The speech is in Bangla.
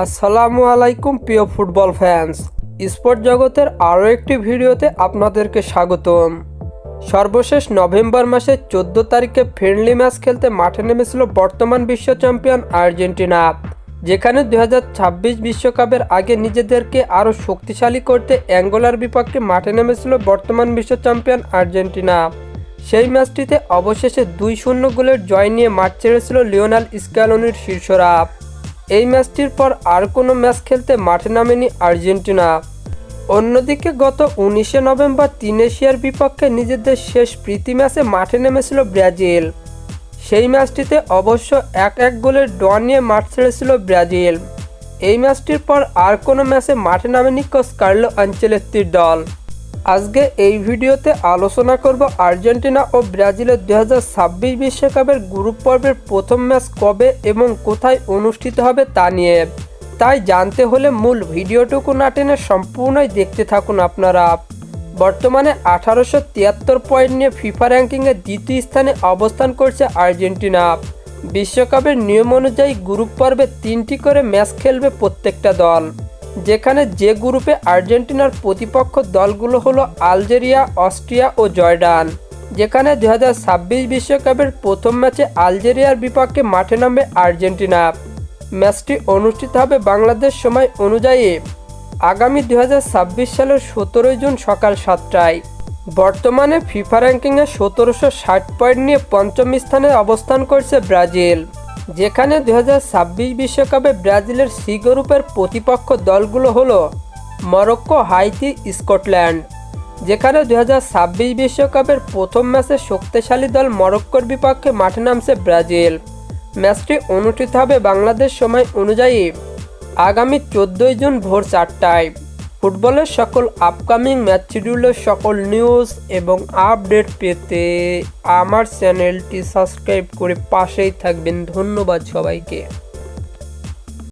আসসালামু আলাইকুম প্রিয় ফুটবল ফ্যান্স, স্পোর্ট জগতের আরও একটি ভিডিওতে আপনাদেরকে স্বাগতম। সর্বশেষ নভেম্বর মাসের 14 তারিখে ফ্রেন্ডলি ম্যাচ খেলতে মাঠে নেমেছিল বর্তমান বিশ্ব চ্যাম্পিয়ন আর্জেন্টিনা, যেখানে 2026 বিশ্বকাপের আগে নিজেদেরকে আরও শক্তিশালী করতে অ্যাঙ্গোলার বিপক্ষে মাঠে নেমেছিল বর্তমান বিশ্ব চ্যাম্পিয়ন আর্জেন্টিনা। সেই ম্যাচটিতে অবশেষে 2-0 গোলের জয় নিয়ে মাঠ ছেড়েছিল লিওনেল স্ক্যালোনির শিষ্যরা। এই ম্যাচটির পর আর কোনো ম্যাচ খেলতে মাঠে নামেনি আর্জেন্টিনা। অন্যদিকে গত 19 নভেম্বর তিউনিসিয়ার বিপক্ষে নিজেদের শেষ প্রীতি ম্যাচে মাঠে নেমেছিল ব্রাজিল। সেই ম্যাচটিতে অবশ্য 1-1 গোলের ড্র নিয়ে মাঠ ছেড়েছিল ব্রাজিল। এই ম্যাচটির পর আর কোনো ম্যাচে মাঠে নামেনি কোচ কার্লো আনচেলত্তির দল। আজকে এই ভিডিওতে আলোচনা করব আর্জেন্টিনা ও ব্রাজিলের 2026 বিশ্বকাপের গ্রুপ পর্বের প্রথম ম্যাচ কবে এবং কোথায় অনুষ্ঠিত হবে তা নিয়ে। তাই জানতে হলে মূল ভিডিওটুকু না টেনে সম্পূর্ণই দেখতে থাকুন আপনারা। বর্তমানে 1873 পয়েন্ট নিয়ে ফিফা র্যাঙ্কিংয়ে দ্বিতীয় স্থানে অবস্থান করছে আর্জেন্টিনা। বিশ্বকাপের নিয়ম অনুযায়ী গ্রুপ পর্বে 3টি করে ম্যাচ খেলবে প্রত্যেকটা দল, যেখানে যে গ্রুপে আর্জেন্টিনার প্রতিপক্ষ দলগুলো হলো আলজেরিয়া, অস্ট্রিয়া ও জর্ডান। যেখানে 2026 বিশ্বকাপের প্রথম ম্যাচে আলজেরিয়ার বিপক্ষে মাঠে নামবে আর্জেন্টিনা। ম্যাচটি অনুষ্ঠিত হবে বাংলাদেশ সময় অনুযায়ী আগামী 2026 সালের 17 জুন সকাল 7টায়। বর্তমানে ফিফা র্যাঙ্কিংয়ে 1760 পয়েন্ট নিয়ে পঞ্চম স্থানে অবস্থান করছে ব্রাজিল, যেখানে 2026 বিশ্বকাপে ব্রাজিলের সি গ্রুপের প্রতিপক্ষ দলগুলো হলো মরক্কো, হাইতি, স্কটল্যান্ড। যেখানে 2026 বিশ্বকাপের প্রথম ম্যাচে শক্তিশালী দল মরক্কোর বিপক্ষে মাঠে নামছে ব্রাজিল। ম্যাচটি অনুষ্ঠিত হবে বাংলাদেশ সময় অনুযায়ী আগামী 14 জুন ভোর 4টায়। ফুটবলের সকল আপকামিং ম্যাচ শিডিউলের সকল নিউজ এবং আপডেট পেতে আমার চ্যানেলটি সাবস্ক্রাইব করে পাশেই থাকবেন। ধন্যবাদ সবাইকে।